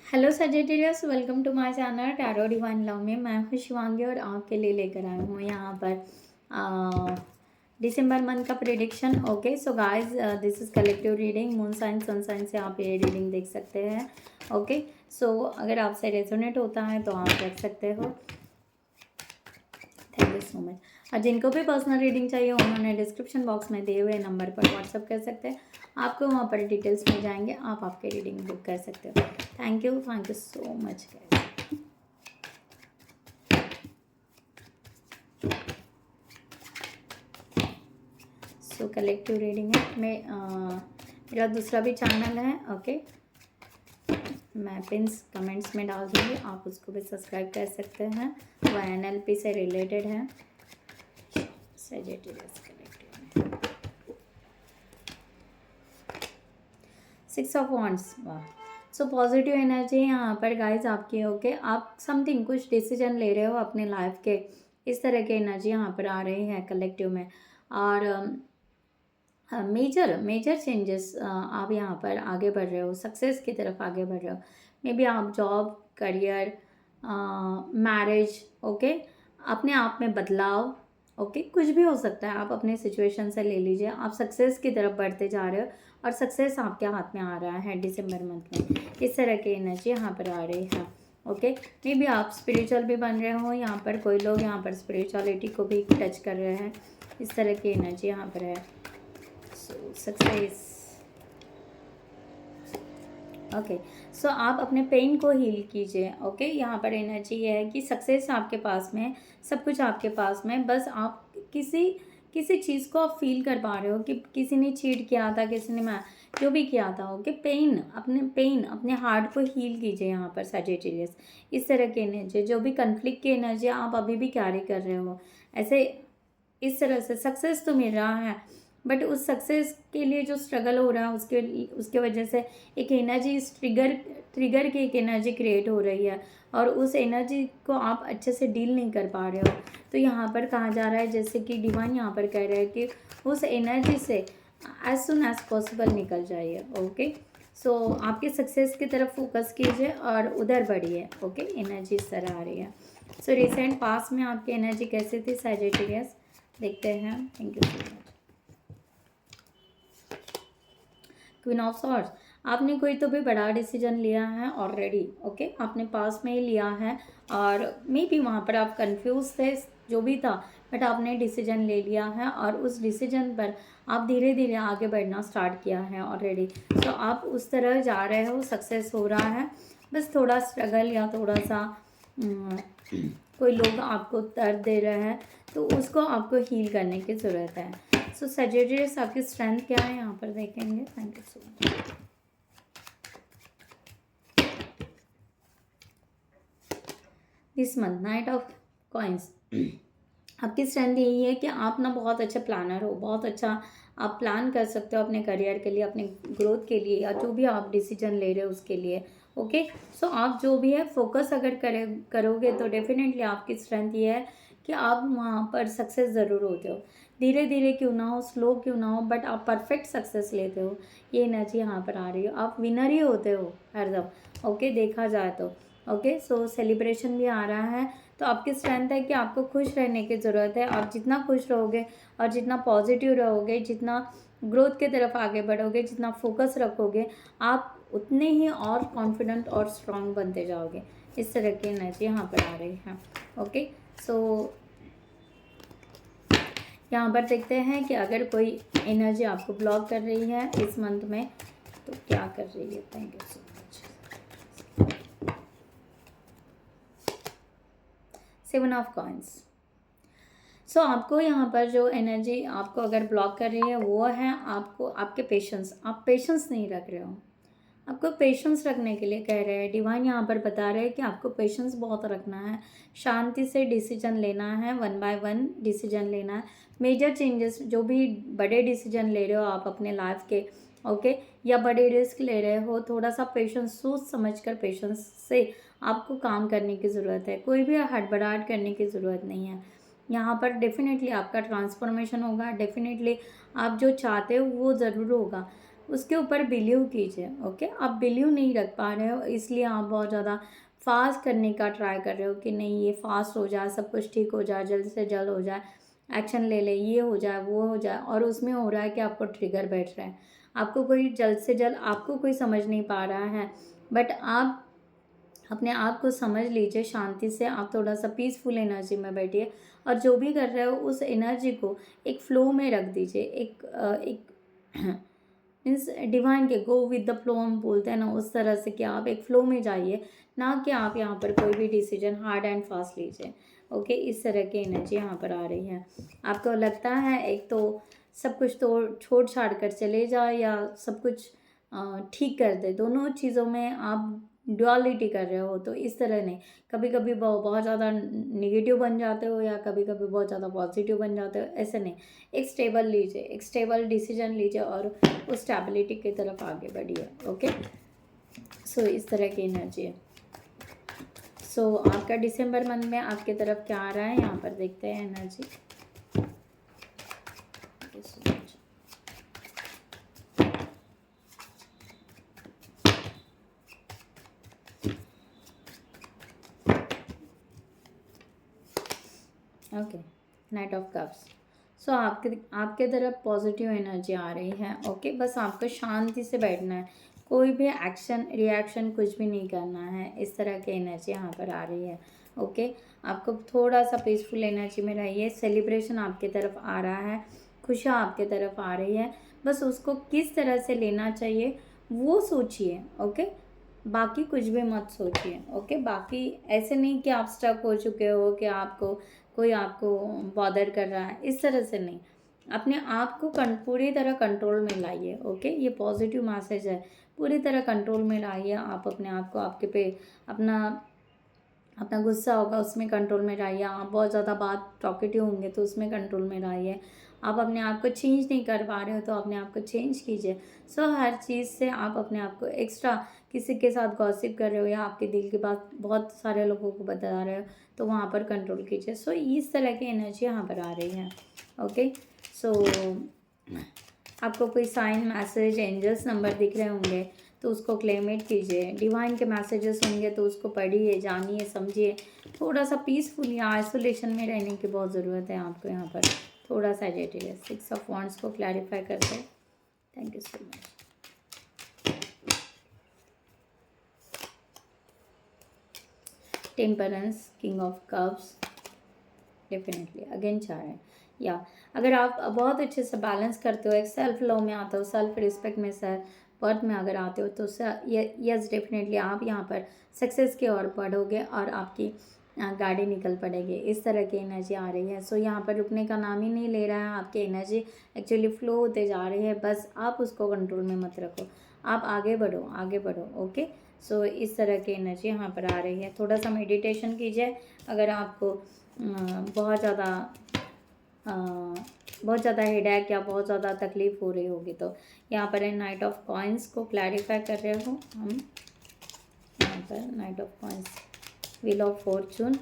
Hello Sagittarians, welcome to my channel tarot divine love में। मैं हूँ शिवांगी और आपके लिए लेकर आई हूँ यहाँ पर दिसंबर मंथ का prediction. Okay so guys, this is collective reading. Moon sign sun sign से आप ये रीडिंग देख सकते हैं। ओके सो अगर आपसे रेजोनेट होता है तो आप रख सकते हो। Thank you so much. और जिनको भी पर्सनल रीडिंग चाहिए उन्होंने डिस्क्रिप्शन बॉक्स में दिए हुए नंबर पर व्हाट्सअप कर सकते हैं। आपको वहाँ पर डिटेल्स मिल जाएंगे, आप आपके रीडिंग बुक कर सकते हो। Thank you so much guys. So collective reading है। मेरा दूसरा भी चैनल है। ओके मैं पिंस कमेंट्स में डाल दूँगी, आप उसको भी सब्सक्राइब कर सकते हैं। वो NLP से रिलेटेड है। सजेटियर्स कलेक्टिव में 6 ऑफ वॉन्ड्स। वाह, सो पॉजिटिव एनर्जी यहाँ पर गाइज आपकी। ओके आप समथिंग कुछ डिसीजन ले रहे हो अपने लाइफ के, इस तरह की एनर्जी यहाँ पर आ रही है कलेक्टिव में। और मेजर मेजर चेंजेस आप यहाँ पर आगे बढ़ रहे हो, सक्सेस की तरफ आगे बढ़ रहे हो। मे बी आप जॉब, करियर, मैरिज, ओके अपने आप में बदलाव, ओके कुछ भी हो सकता है। आप अपने सिचुएशन से ले लीजिए, आप सक्सेस की तरफ बढ़ते जा रहे हो और सक्सेस आपके हाथ में आ रहा है दिसंबर मंथ में। इस तरह की एनर्जी यहाँ पर आ रही है। ओके मे बी आप स्पिरिचुअल भी बन रहे हो यहाँ पर, कोई लोग यहाँ पर स्पिरिचुअलिटी को भी टच कर रहे हैं। इस तरह की एनर्जी यहाँ पर है। सक्सेस। ओके सो आप अपने पेन को हील कीजिए। ओके यहाँ पर एनर्जी ये है कि सक्सेस आपके पास में, सब कुछ आपके पास में, बस आप किसी किसी चीज़ को आप फील कर पा रहे हो कि किसी ने चीट किया था, किसी ने मैं जो भी किया था। ओके पेन अपने हार्ट को हील कीजिए यहाँ पर सजिटेरियस। इस तरह की एनर्जी, जो भी कन्फ्लिक्ट की एनर्जी आप अभी भी कैरी कर रहे हो, ऐसे इस तरह से सक्सेस तो मिल रहा है, बट उस सक्सेस के लिए जो स्ट्रगल हो रहा है उसके वजह से एक एनर्जी, ट्रिगर की एक एनर्जी क्रिएट हो रही है और उस एनर्जी को आप अच्छे से डील नहीं कर पा रहे हो। तो यहाँ पर कहा जा रहा है, जैसे कि डिवाइन यहाँ पर कह रहे हैं कि उस एनर्जी से एज सुन एज पॉसिबल निकल जाइए। ओके सो आपके सक्सेस की तरफ फोकस कीजिए और उधर बढ़िए। ओके एनर्जी इस तरह आ रही है। सो रिसेंट पास में आपकी एनर्जी कैसी थी सजिटेरियस, देखते हैं। Thank you so much. Queen of swords, आपने कोई तो भी बड़ा डिसीजन लिया है ऑलरेडी। ओके आपने पास में ही लिया है और मे बी वहाँ पर आप कंफ्यूज थे, जो भी था, बट आपने डिसीजन ले लिया है और उस डिसीजन पर आप धीरे धीरे आगे बढ़ना स्टार्ट किया है ऑलरेडी। तो आप उस तरह जा रहे हो, सक्सेस हो रहा है। बस थोड़ा स्ट्रगल या थोड़ा सा कोई लोग आपको दर्द दे रहे हैं, तो उसको आपको हील करने की ज़रूरत है। सो सजेटियर्स आपकी स्ट्रेंथ क्या है यहाँ पर देखेंगे। Thank you so much. This month night of coins, आपकी स्ट्रेंथ यही है कि आप ना बहुत अच्छा प्लानर हो, बहुत अच्छा आप प्लान कर सकते हो अपने करियर के लिए, अपने ग्रोथ के लिए, या जो भी आप डिसीजन ले रहे हो उसके लिए। ओके सो आप जो भी है फोकस अगर करोगे तो डेफिनेटली आपकी स्ट्रेंथ ये है कि आप वहाँ पर सक्सेस ज़रूर होते हो। धीरे धीरे क्यों ना हो, स्लो क्यों ना हो, बट आप परफेक्ट सक्सेस लेते हो। ये एनर्जी यहाँ पर आ रही हो, आप विनर ही होते हो हरदम। ओके देखा जाए तो ओके सो सेलिब्रेशन भी आ रहा है। तो आपकी स्ट्रेंथ है कि आपको खुश रहने की ज़रूरत है। आप जितना खुश रहोगे और जितना पॉजिटिव रहोगे, जितना ग्रोथ की तरफ आगे बढ़ोगे, जितना फोकस रखोगे, आप उतने ही और कॉन्फिडेंट और स्ट्रांग बनते जाओगे। इस तरह की एनर्जी यहाँ पर आ रही है। ओके सो यहाँ पर देखते हैं कि अगर कोई एनर्जी आपको ब्लॉक कर रही है इस मंथ में तो क्या कर रही है। Thank you so much. 7 of coins. So आपको यहाँ पर जो एनर्जी आपको अगर ब्लॉक कर रही है वो है आपको आपके पेशेंस। आप पेशेंस नहीं रख रहे हो, आपको पेशेंस रखने के लिए कह रहे हैं। डिवाइन यहाँ पर बता रहे हैं कि आपको पेशेंस बहुत रखना है, शांति से डिसीजन लेना है, 1 बाय 1 डिसीजन लेना है। मेजर चेंजेस, जो भी बड़े डिसीजन ले रहे हो आप अपने लाइफ के, ओके या बड़े रिस्क ले रहे हो, थोड़ा सा पेशेंस, सोच समझ कर पेशेंस से आपको काम करने की ज़रूरत है। कोई भी हड़बड़ाहट करने की ज़रूरत नहीं है। यहाँ पर डेफिनेटली आपका ट्रांसफॉर्मेशन होगा, डेफिनेटली आप जो चाहते हो वो ज़रूर होगा। उसके ऊपर बिलीव कीजिए। ओके, आप बिलीव नहीं रख पा रहे हो, इसलिए आप बहुत ज़्यादा फास्ट करने का ट्राई कर रहे हो कि नहीं ये फास्ट हो जाए, सब कुछ ठीक हो जाए, जल्द से जल्द हो जाए, एक्शन ले ले, ये हो जाए, वो हो जाए, और उसमें हो रहा है कि आपको ट्रिगर बैठ रहा है, आपको कोई जल्द से जल्द, आपको कोई समझ नहीं पा रहा है। बट आप अपने आप को समझ लीजिए, शांति से आप थोड़ा सा पीसफुल एनर्जी में बैठिए, और जो भी कर रहे हो उस एनर्जी को एक फ्लो में रख दीजिए। एक मीन्स डिवाइन के गो विद द फ्लो हम बोलते हैं ना, उस तरह से कि आप एक फ्लो में जाइए, ना कि आप यहाँ पर कोई भी डिसीजन हार्ड एंड फास्ट लीजिए। ओके, इस तरह की एनर्जी यहाँ पर आ रही है। आपको लगता है एक तो सब कुछ तो छोड़ छाड़ कर चले जाए, या सब कुछ ठीक कर दे, दोनों चीज़ों में आप ड्युअलिटी कर रहे हो, तो इस तरह नहीं। कभी कभी बहुत ज़्यादा निगेटिव बन जाते हो, या कभी कभी बहुत ज़्यादा पॉजिटिव बन जाते हो, ऐसे नहीं। एक स्टेबल लीजिए, एक स्टेबल डिसीजन लीजिए, और उस स्टेबिलिटी की तरफ आगे बढ़िए। ओके, सो इस तरह की एनर्जी है। सो आपका दिसंबर मंथ में आपके तरफ क्या आ रहा है, यहाँ पर देखते हैं energy. Okay, knight of cups. So आपके तरफ पॉजिटिव एनर्जी आ रही है। ओके, बस आपको शांति से बैठना है, कोई भी एक्शन रिएक्शन कुछ भी नहीं करना है, इस तरह की एनर्जी यहाँ पर आ रही है। ओके, आपको थोड़ा सा पीसफुल एनर्जी में रहिए। सेलिब्रेशन आपके तरफ आ रहा है, खुशियाँ आपके तरफ आ रही है, बस उसको किस तरह से लेना चाहिए वो सोचिए। ओके, बाकी कुछ भी मत सोचिए। ओके, बाकी ऐसे नहीं कि आप स्टक हो चुके हो, कि आपको कोई आपको बॉदर कर रहा है, इस तरह से नहीं। अपने आप को पूरी तरह कंट्रोल में लाइए। ओके, ये पॉजिटिव मैसेज है, पूरी तरह कंट्रोल में लाइए। आप अपने आप को, आपके पे अपना अपना गुस्सा होगा उसमें कंट्रोल में रहिए। आप बहुत ज़्यादा बात टॉकेटिव होंगे तो उसमें कंट्रोल में रहिए। आप अपने आप को चेंज नहीं कर पा रहे हो तो अपने आप को चेंज कीजिए। सो हर चीज़ से आप अपने आप को एक्स्ट्रा किसी के साथ गॉसिप कर रहे हो, या आपके दिल की बात बहुत सारे लोगों को बता रहे हो, तो वहाँ पर कंट्रोल कीजिए। सो इस तरह की एनर्जी यहाँ पर आ रही है। ओके, सो आपको कोई साइन, मैसेज, एंजल्स नंबर दिख रहे होंगे तो उसको क्लेमेट कीजिए। डिवाइन के मैसेजेस होंगे तो उसको पढ़िए, जानिए, समझिए। थोड़ा सा पीसफुल या आइसोलेशन में रहने की बहुत ज़रूरत है आपको यहाँ पर, थोड़ा सा एजिटेड है। 6 ऑफ वांड्स को क्लैरिफाई करते हैं। Thank you so much. Temperance, king of cups, definitely again 4 है। या अगर आप बहुत अच्छे से बैलेंस करते हो, एक सेल्फ लव में आते हो, सेल्फ रिस्पेक्ट में, सेल्फ वर्थ में अगर आते हो, तो यस डेफिनेटली आप यहाँ पर सक्सेस की ओर बढ़ोगे और आपकी गाड़ी निकल पड़ेगी। इस तरह की एनर्जी आ रही है। सो यहाँ पर रुकने का नाम ही नहीं ले रहा है। आपकी एनर्जी एक्चुअली फ्लो होते जा रही है, बस आप उसको कंट्रोल में मत रखो, आप आगे बढ़ो, आगे बढ़ो। ओके, सो इस तरह की एनर्जी यहाँ पर आ रही है। थोड़ा सा मेडिटेशन कीजिए अगर आपको बहुत ज़्यादा हेडेक या बहुत ज़्यादा तकलीफ़ हो रही होगी तो। यहाँ पर नाइट ऑफ कॉइन्स को क्लैरिफाई कर रहे हो हम। यहाँ पर night of coins, wheel of Fortune.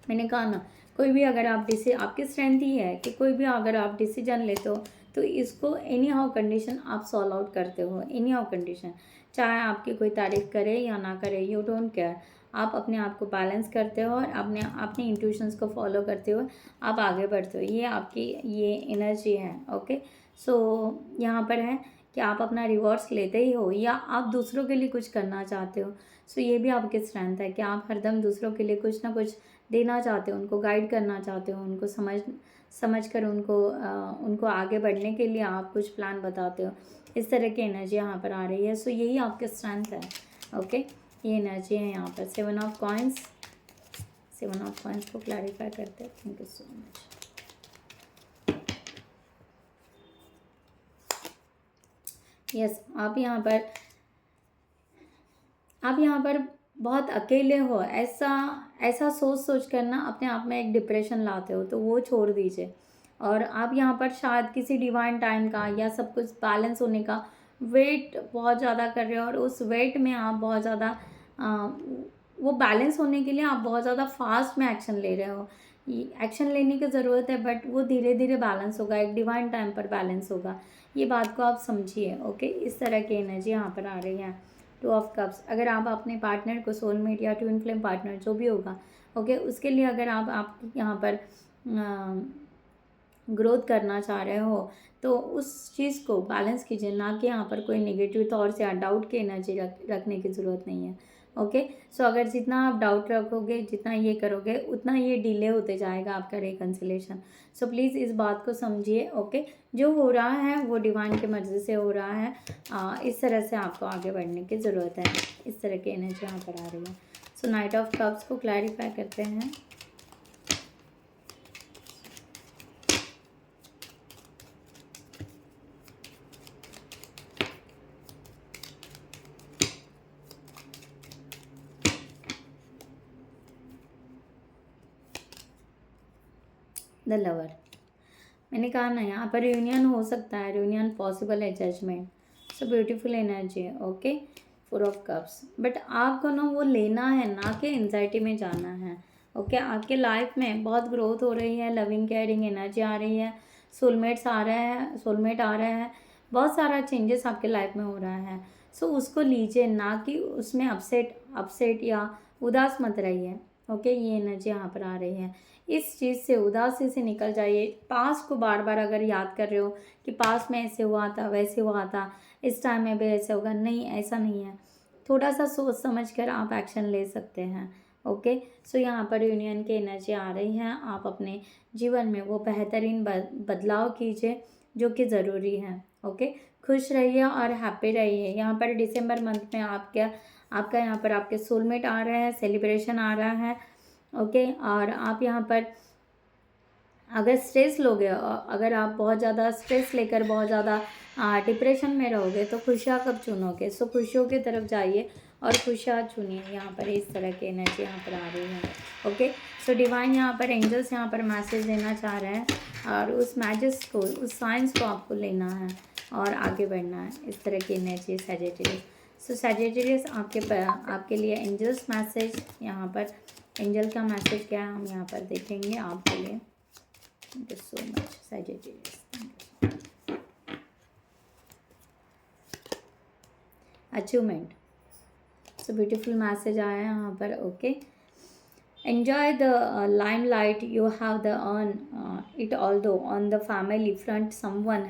मैंने कहा ना, कोई भी अगर आप आपकी स्ट्रेंथ ही है कि कोई भी अगर आप डिसीजन लेते हो तो इसको एनी हाउ कंडीशन आप सॉल्व आउट करते हो। एनी हाउ कंडीशन, चाहे आपकी कोई तारीफ़ करे या ना करे, यू डोंट केयर। आप अपने आप को बैलेंस करते हो और अपने इंट्यूशंस को फॉलो करते हो, आप आगे बढ़ते हो। ये आपकी ये एनर्जी है। ओके, सो यहाँ पर है कि आप अपना रिवॉर्ड्स लेते ही हो या आप दूसरों के लिए कुछ करना चाहते हो। सो ये भी आपकी स्ट्रेंथ है कि आप हरदम दूसरों के लिए कुछ ना कुछ देना चाहते हो, उनको गाइड करना चाहते हो, उनको समझ कर उनको आगे बढ़ने के लिए आप कुछ प्लान बताते हो। इस तरह की एनर्जी यहाँ पर आ रही है। सो यही आपकी स्ट्रेंथ है। ओके, ये एनर्जी है यहाँ पर। 7 ऑफ कॉइन्स, 7 ऑफ कॉइन्स को क्लैरिफाई करते हैं। Thank you so much. Yes, आप यहाँ पर बहुत अकेले हो, ऐसा सोच कर ना अपने आप में एक डिप्रेशन लाते हो, तो वो छोड़ दीजिए। और आप यहाँ पर शायद किसी डिवाइन टाइम का या सब कुछ बैलेंस होने का वेट बहुत ज़्यादा कर रहे हो, और उस वेट में आप बहुत ज़्यादा वो बैलेंस होने के लिए आप बहुत ज़्यादा फास्ट में एक्शन ले रहे हो। एक्शन लेने की ज़रूरत है, बट वो धीरे धीरे बैलेंस होगा, एक डिवाइन टाइम पर बैलेंस होगा। ये बात को आप समझिए। ओके, इस तरह की एनर्जी यहाँ पर आ रही है। 2 ऑफ कप्स, अगर आप अपने पार्टनर को, सोलमेट या ट्विन फ्लेम पार्टनर जो भी होगा, ओके, उसके लिए अगर आप यहाँ पर ग्रोथ करना चाह रहे हो तो उस चीज़ को बैलेंस कीजिए, ना कि यहाँ पर कोई नेगेटिव थॉट्स या डाउट की एनर्जी रखने की ज़रूरत नहीं है। ओके, सो अगर जितना आप डाउट रखोगे, जितना ये करोगे, उतना ये डिले होते जाएगा आपका रिकन्सिलेशन। सो प्लीज़ इस बात को समझिए। ओके, जो हो रहा है वो डिवाइन की मर्ज़ी से हो रहा है। इस तरह से आपको आगे बढ़ने की ज़रूरत है। इस तरह की एनर्जी यहाँ पर आ रही है। सो नाइट ऑफ कप्स को क्लैरिफाई करते हैं। द लवर, मैंने कहा ना यहाँ पर रियूनियन हो सकता है, रियूनियन पॉसिबल है, जजमेंट। सो ब्यूटीफुल एनर्जी है। ओके, 4 ऑफ कप्स, बट आपको ना वो लेना है, ना कि एंजाइटी में जाना है। ओके, आपके लाइफ में बहुत ग्रोथ हो रही है, लविंग केयरिंग एनर्जी आ रही है, सोलमेट आ रहे हैं, बहुत सारा चेंजेस आपके लाइफ में हो रहा है। सो उसको लीजिए, ना कि उसमें अपसेट या उदास मत रहिए। ओके, ये एनर्जी यहाँ पर आ रही है। इस चीज़ से, उदासी से निकल जाइए। पास्ट को बार बार अगर याद कर रहे हो कि पास्ट में ऐसे हुआ था, वैसे हुआ था, इस टाइम में भी ऐसे होगा, नहीं, ऐसा नहीं है। थोड़ा सा सोच समझ कर आप एक्शन ले सकते हैं। ओके, सो यहाँ पर यूनियन की एनर्जी आ रही है। आप अपने जीवन में वो बेहतरीन बदलाव कीजिए जो कि ज़रूरी है। ओके, खुश रहिए और हैप्पी रहिए। यहाँ पर दिसंबर मंथ में आपका यहाँ पर आपके सोलमेट आ रहे हैं, सेलिब्रेशन आ रहा है। ओके, और आप यहाँ पर अगर स्ट्रेस लोगे, अगर आप बहुत ज़्यादा स्ट्रेस लेकर बहुत ज़्यादा डिप्रेशन में रहोगे तो खुशियाँ कब चुनोगे? सो खुशियों की तरफ जाइए और खुशियाँ चुनिए। यहाँ पर इस तरह की एनर्जी यहाँ पर आ रही है। ओके, सो डिवाइन यहाँ पर एंजल्स यहाँ पर मैसेज देना चाह रहे हैं और उस मैसेज को, उस साइंस को आपको लेना है और आगे बढ़ना है। इस तरह की एनर्जी सैजिटेरियस। सो सैजिटेरियस आपके लिए एंजल्स मैसेज, यहाँ पर एंजल का मैसेज क्या है हम यहाँ पर देखेंगे आपके लिए। Thank you so much Sagittarius. Achievement, so beautiful message आया है यहाँ पर। Okay, enjoy the limelight you have the earn it, although on the family front someone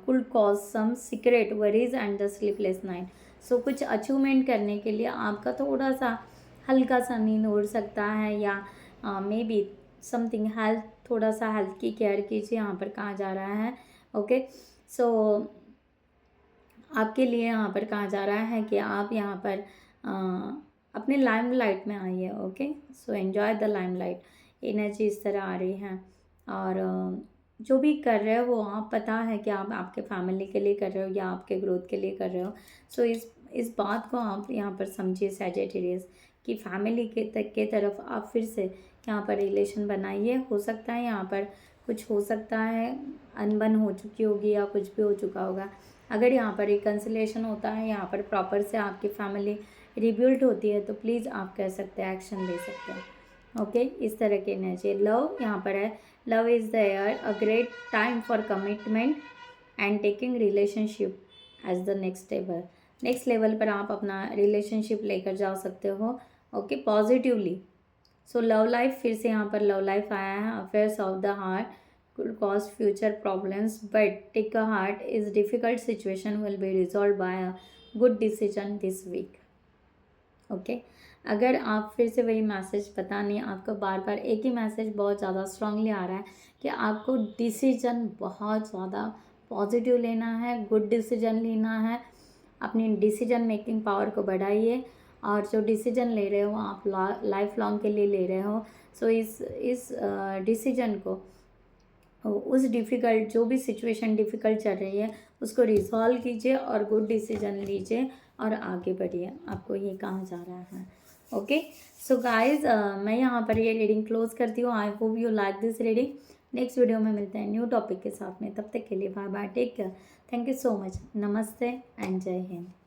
could cause some secret worries and the sleepless night. So कुछ achievement करने के लिए आपका थोड़ा सा हल्का सा नींद उड़ सकता है, या मे बी समथिंग हेल्थ, थोड़ा सा हेल्थ की केयर कीजिए, यहाँ पर कहा जा रहा है। ओके, सो आपके लिए यहाँ पर कहा जा रहा है कि आप यहाँ पर अपने लाइमलाइट में आइए। Okay, so enjoy the limelight. Energy इस तरह आ रही है। और जो भी कर रहे हो आप, पता है कि आप आपके फैमिली के लिए कर रहे हो या आपके ग्रोथ के लिए कर रहे हो। सो इस बात को आप यहाँ पर समझिए सैजिटेरियस, कि फैमिली के तरफ आप फिर से यहाँ पर रिलेशन बनाइए। हो सकता है यहाँ पर कुछ हो सकता है, अनबन हो चुकी होगी या कुछ भी हो चुका होगा। अगर यहाँ पर रिकन्सिलेशन होता है, यहाँ पर प्रॉपर से आपकी फैमिली रिबिल्ड होती है, तो प्लीज़ आप कह सकते हैं, एक्शन ले सकते हैं। ओके, इस तरह की एनर्जी। लव यहाँ पर है, love is the air, a great time for commitment and taking relationship as the next level पर आप अपना रिलेशनशिप लेकर जा सकते हो। Okay, positively. So love life, फिर से यहाँ पर लव लाइफ आया है। Affairs of the heart could cause future problems, but take a heart is difficult situation will be resolved by a good decision this week. Okay, अगर आप फिर से वही मैसेज, पता नहीं आपको बार बार एक ही मैसेज बहुत ज़्यादा स्ट्रांगली आ रहा है कि आपको डिसीजन बहुत ज़्यादा पॉजिटिव लेना है, गुड डिसीजन लेना है। अपनी डिसीजन मेकिंग पावर को बढ़ाइए, और जो डिसीजन ले रहे हो आप लाइफ लॉन्ग के लिए ले रहे हो। सो इस डिसीजन को, उस डिफ़िकल्ट, जो भी सिचुएशन डिफ़िकल्ट चल रही है उसको रिजॉल्व कीजिए और गुड डिसीजन लीजिए और आगे बढ़िए, आपको ये कहा जा रहा है। ओके, सो गाइज, मैं यहाँ पर ये रीडिंग क्लोज करती हूँ। I hope you like this reading. Next video में मिलते हैं न्यू टॉपिक के साथ में। तब तक के लिए bye bye, take care, thank you so much, नमस्ते एंड जय हिंद।